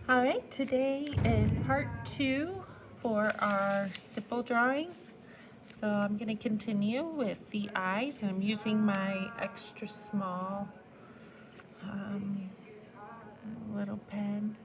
All right, today is part 2 for our stipple drawing. So I'm going to continue with the eyes, and I'm using my extra small little pen.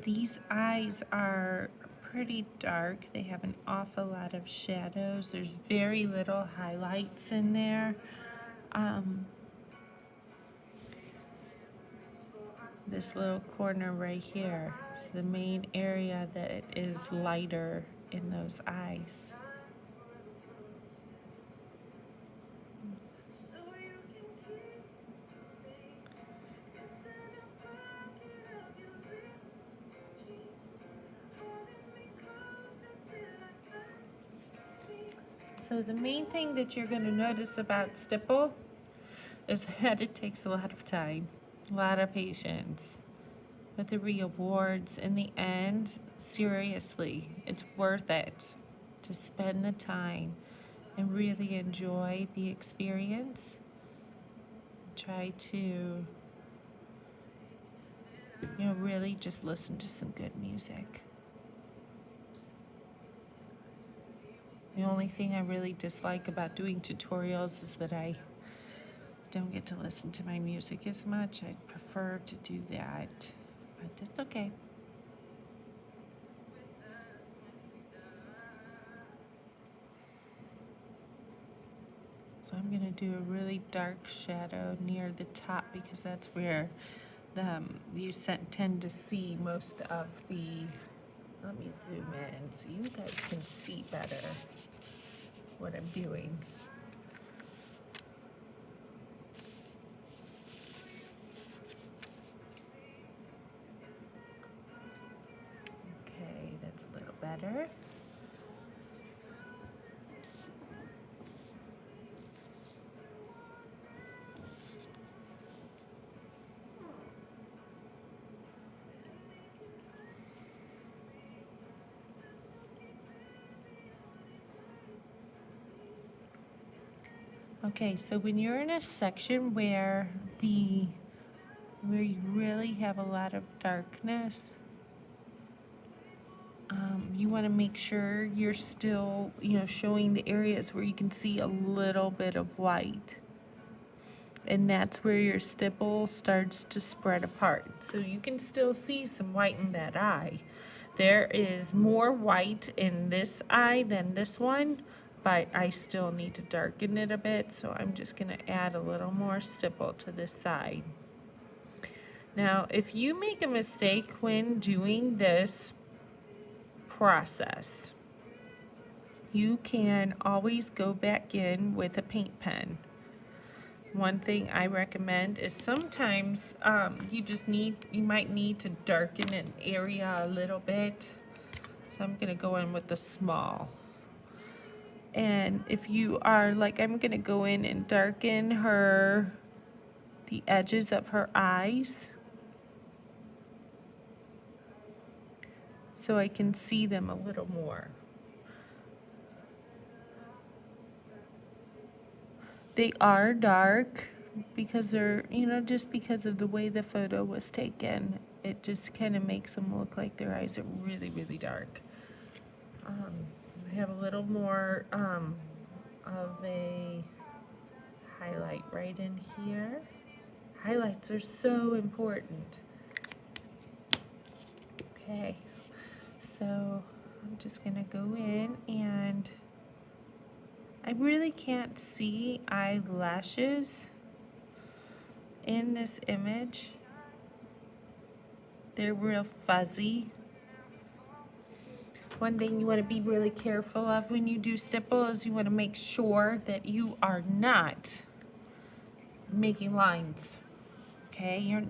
These eyes are pretty dark. They have an awful lot of shadows. There's very little highlights in there. This little corner right here is the main area that is lighter in those eyes. So the main thing that you're going to notice about stipple is that it takes a lot of time, a lot of patience. But the rewards in the end, seriously, it's worth it to spend the time and really enjoy the experience. Try to, really just listen to some good music. The only thing I really dislike about doing tutorials is that I don't get to listen to my music as much. I'd prefer to do that, but it's okay. So I'm going to do a really dark shadow near the top because that's where you tend to see most of the, let me zoom in so you guys can see better what I'm doing. Okay, that's a little better. Okay, so when you're in a section where you really have a lot of darkness, you want to make sure you're still, showing the areas where you can see a little bit of white. And that's where your stipple starts to spread apart. So you can still see some white in that eye. There is more white in this eye than this one, but I still need to darken it a bit, so I'm just going to add a little more stipple to this side. Now, if you make a mistake when doing this process, you can always go back in with a paint pen. One thing I recommend is sometimes you might need to darken an area a little bit. So I'm going to go in with the small. And if you are like, I'm going to go in and darken the edges of her eyes so I can see them a little more. They are dark because they're, just because of the way the photo was taken. It just kind of makes them look like their eyes are really, really dark. I have a little more of a highlight right in here. Highlights are so important. Okay, so I'm just gonna go in, and I really can't see eyelashes in this image. They're real fuzzy. One thing you want to be really careful of when you do stipple is you want to make sure that you are not making lines. Okay,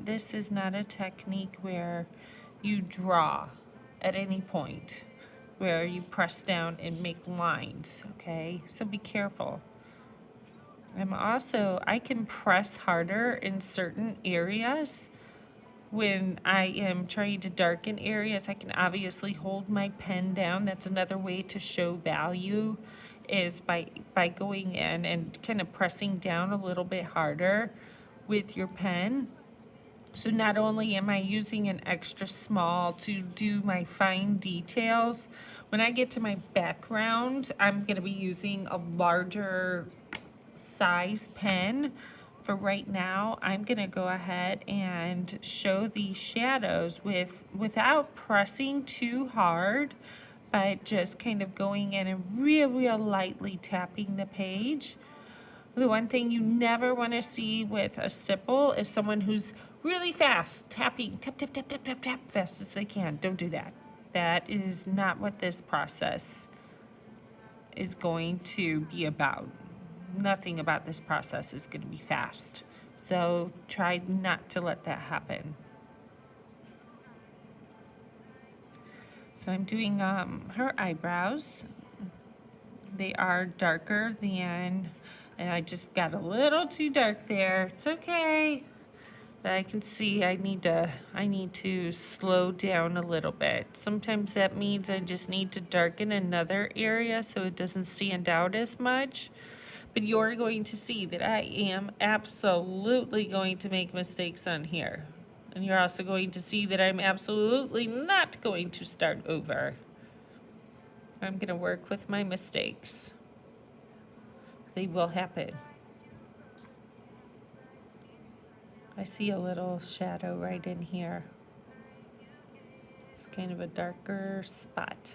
this is not a technique where you draw at any point, where you press down and make lines, okay? So be careful. I can press harder in certain areas. When I am trying to darken areas, I can obviously hold my pen down. That's another way to show value is by going in and kind of pressing down a little bit harder with your pen. So not only am I using an extra small to do my fine details, when I get to my background, I'm going to be using a larger size pen. For right now, I'm going to go ahead and show these shadows without pressing too hard, but just kind of going in and real lightly tapping the page. The one thing you never want to see with a stipple is someone who's really fast, tapping, tap, tap, tap, tap, tap, tap, fast as they can. Don't do that. That is not what this process is going to be about. Nothing about this process is going to be fast. So try not to let that happen. So I'm doing her eyebrows. They are darker than, and I just got a little too dark there. It's okay. But I can see I need to slow down a little bit. Sometimes that means I just need to darken another area so it doesn't stand out as much. But you're going to see that I am absolutely going to make mistakes on here. And you're also going to see that I'm absolutely not going to start over. I'm going to work with my mistakes. They will happen. I see a little shadow right in here. It's kind of a darker spot.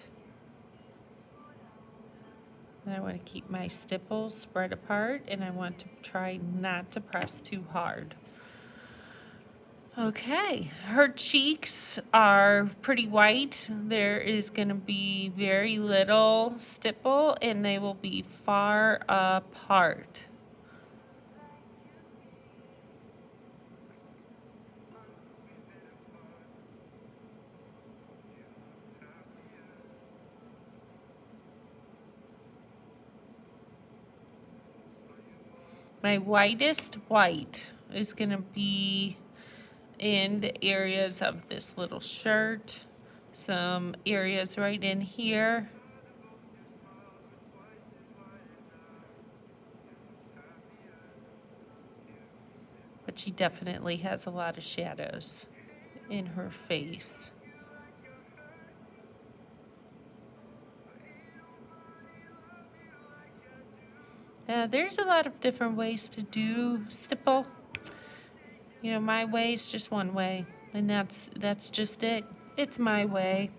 And I want to keep my stipples spread apart, and I want to try not to press too hard. Okay, her cheeks are pretty white. There is going to be very little stipple, and they will be far apart. My whitest white is going to be in the areas of this little shirt, some areas right in here. But she definitely has a lot of shadows in her face. There's a lot of different ways to do stipple. You know, my way is just one way, and that's just it. It's my way.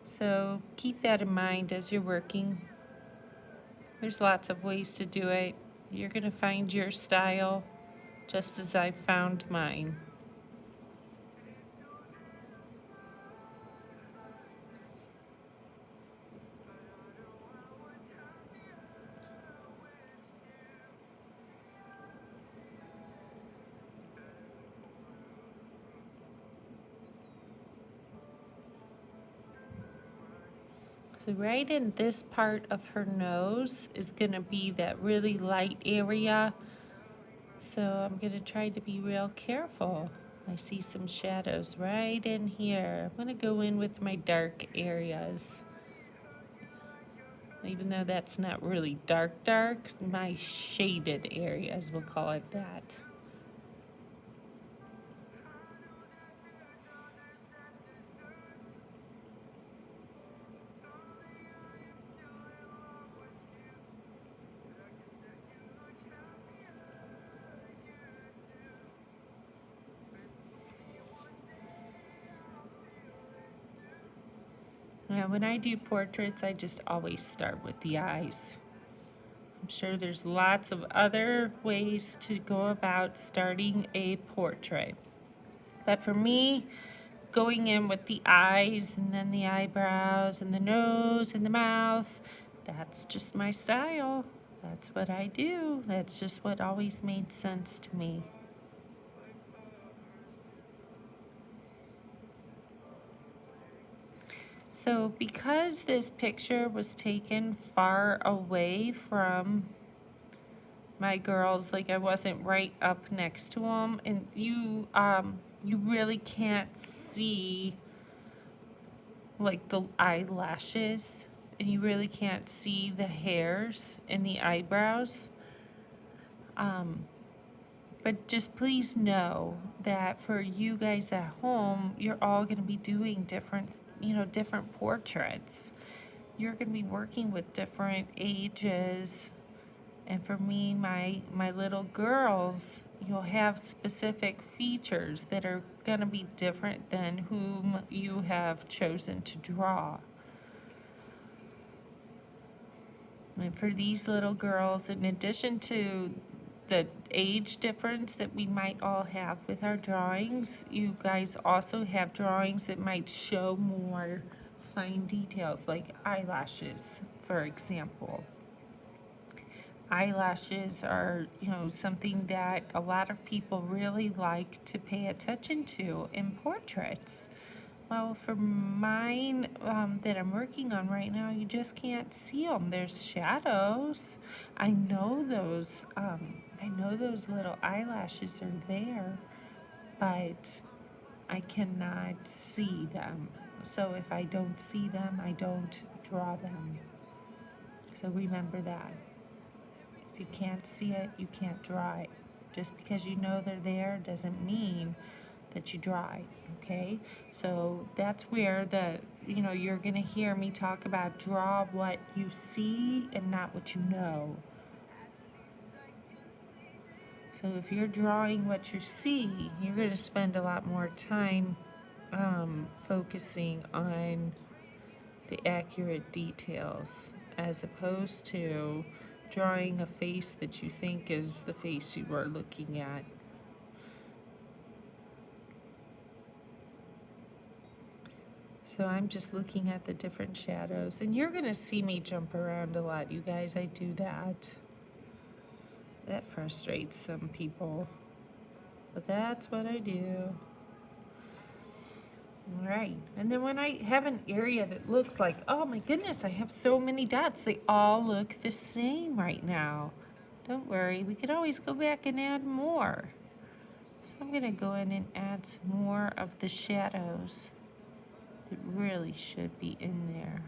So keep that in mind as you're working. There's lots of ways to do it. You're going to find your style just as I found mine. So right in this part of her nose is going to be that really light area. So I'm going to try to be real careful. I see some shadows right in here. I'm going to go in with my dark areas. Even though that's not really dark, my shaded areas, we'll call it that. Now, when I do portraits, I just always start with the eyes. I'm sure there's lots of other ways to go about starting a portrait. But for me, going in with the eyes and then the eyebrows and the nose and the mouth, that's just my style. That's what I do. That's just what always made sense to me. So because this picture was taken far away from my girls, like I wasn't right up next to them, and you really can't see like the eyelashes and you really can't see the hairs in the eyebrows. But just please know that for you guys at home, you're all going to be doing different portraits. You're going to be working with different ages. And for me, my little girls, you'll have specific features that are going to be different than whom you have chosen to draw. And for these little girls, in addition to the age difference that we might all have with our drawings, you guys also have drawings that might show more fine details, like eyelashes, for example. Eyelashes are, something that a lot of people really like to pay attention to in portraits. Well, for mine that I'm working on right now, you just can't see them. There's shadows. I know those. I know those little eyelashes are there, but I cannot see them. So if I don't see them, I don't draw them. So remember that. If you can't see it, you can't draw it. Just because you know they're there doesn't mean that you draw it, okay? So that's where you're gonna hear me talk about draw what you see and not what you know. So if you're drawing what you see, you're gonna spend a lot more time focusing on the accurate details as opposed to drawing a face that you think is the face you are looking at. So I'm just looking at the different shadows, and you're going to see me jump around a lot, you guys. I do that. That frustrates some people, but that's what I do. All right, and then when I have an area that looks like, oh my goodness, I have so many dots, they all look the same right now. Don't worry, we could always go back and add more. So I'm going to go in and add some more of the shadows that really should be in there.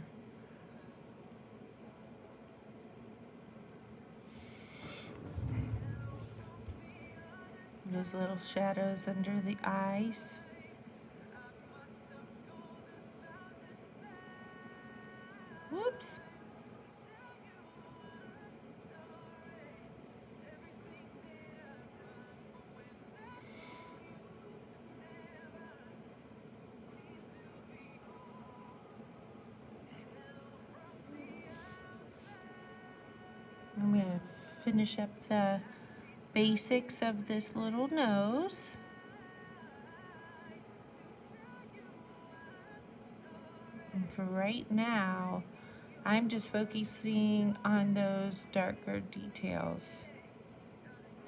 Those little shadows under the eyes. Whoops. I'm going to finish up the basics of this little nose. And for right now, I'm just focusing on those darker details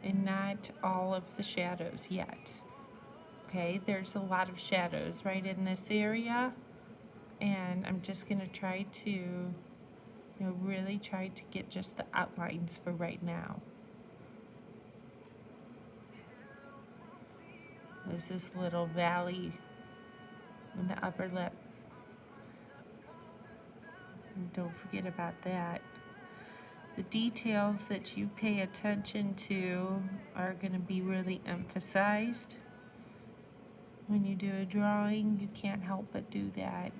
and not all of the shadows yet. Okay, there's a lot of shadows right in this area, and I'm just going to try to really try to get just the outlines for right now. There's this little valley in the upper lip. And don't forget about that. The details that you pay attention to are going to be really emphasized. When you do a drawing, you can't help but do that.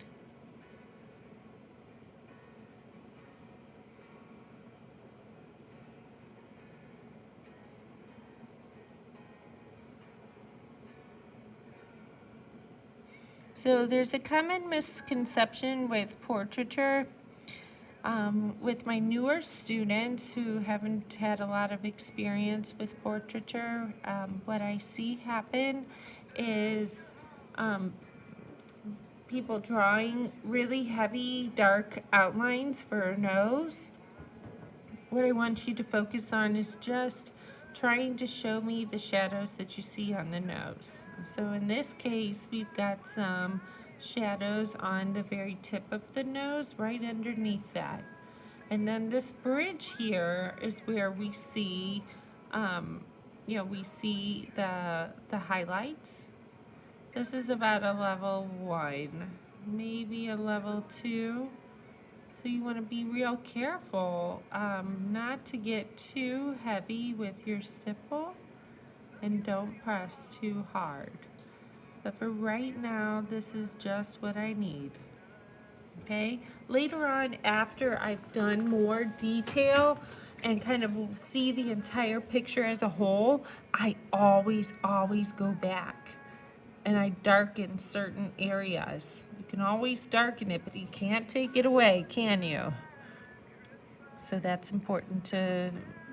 So there's a common misconception with portraiture. With my newer students who haven't had a lot of experience with portraiture, what I see happen is people drawing really heavy, dark outlines for a nose. What I want you to focus on is just trying to show me the shadows that you see on the nose. So in this case, we've got some shadows on the very tip of the nose, right underneath that. And then this bridge here is where we see, we see the highlights. This is about a level 1, maybe a level 2. So you want to be real careful not to get too heavy with your stipple, and don't press too hard. But for right now, this is just what I need. Okay, later on, after I've done more detail and kind of see the entire picture as a whole, I always go back and I darken certain areas. You can always darken it, but you can't take it away, can you? So that's important to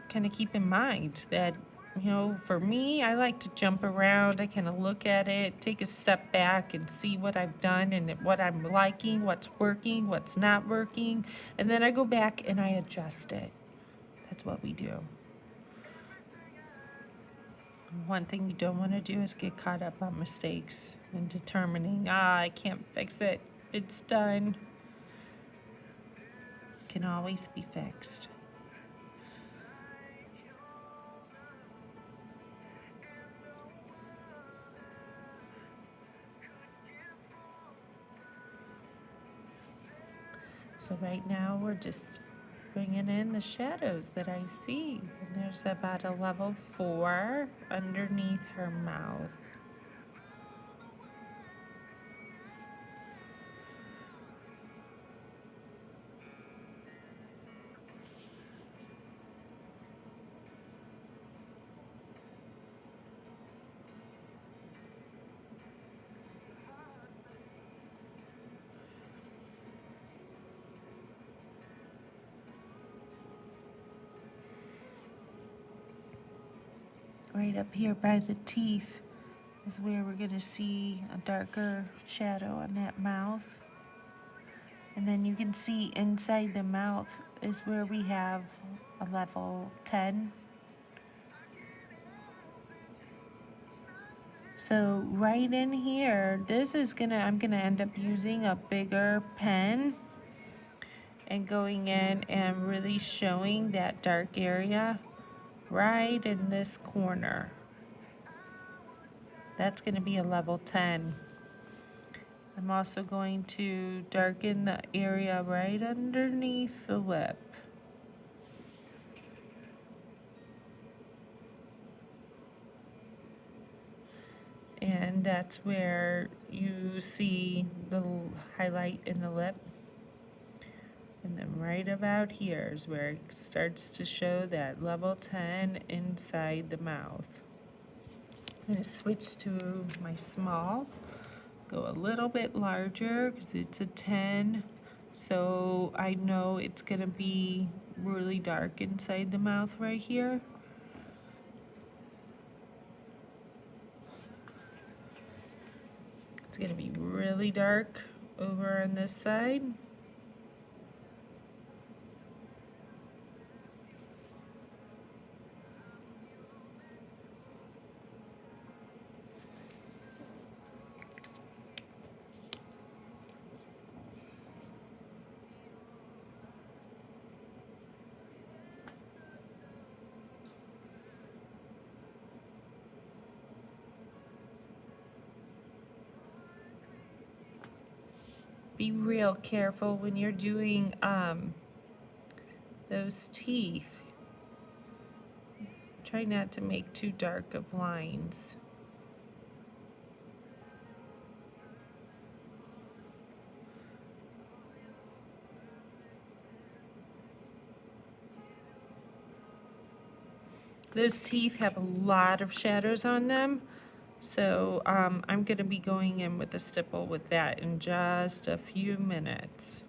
kind of keep in mind that, you know, for me, I like to jump around. I kind of look at it, take a step back and see what I've done and what I'm liking, what's working, what's not working. And then I go back and I adjust it. That's what we do. One thing you don't want to do is get caught up on mistakes and determining, I can't fix it. It's done. It can always be fixed. So right now we're just bringing in the shadows that I see. And there's about a level 4 underneath her mouth. Right up here by the teeth is where we're going to see a darker shadow on that mouth. And then you can see inside the mouth is where we have a level 10. So right in here, I'm gonna end up using a bigger pen and going in and really showing that dark area right in this corner. That's going to be a level 10. I'm also going to darken the area right underneath the lip. And that's where you see the highlight in the lip. And then right about here is where it starts to show that level 10 inside the mouth. I'm going to switch to my small, go a little bit larger because it's a 10. So I know it's going to be really dark inside the mouth right here. It's going to be really dark over on this side. Be real careful when you're doing those teeth. Try not to make too dark of lines. Those teeth have a lot of shadows on them, so I'm going to be going in with a stipple with that in just a few minutes.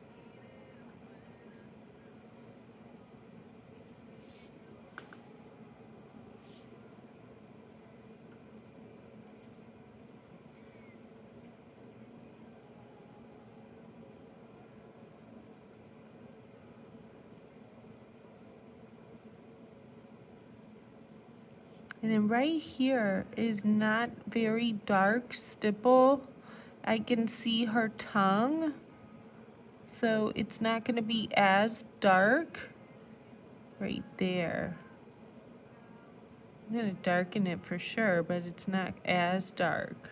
And then right here is not very dark stipple. I can see her tongue, so it's not going to be as dark right there. I'm going to darken it for sure, but it's not as dark.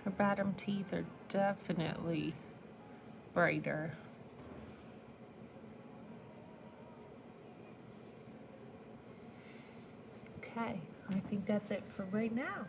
Her bottom teeth are definitely brighter. Okay, I think that's it for right now.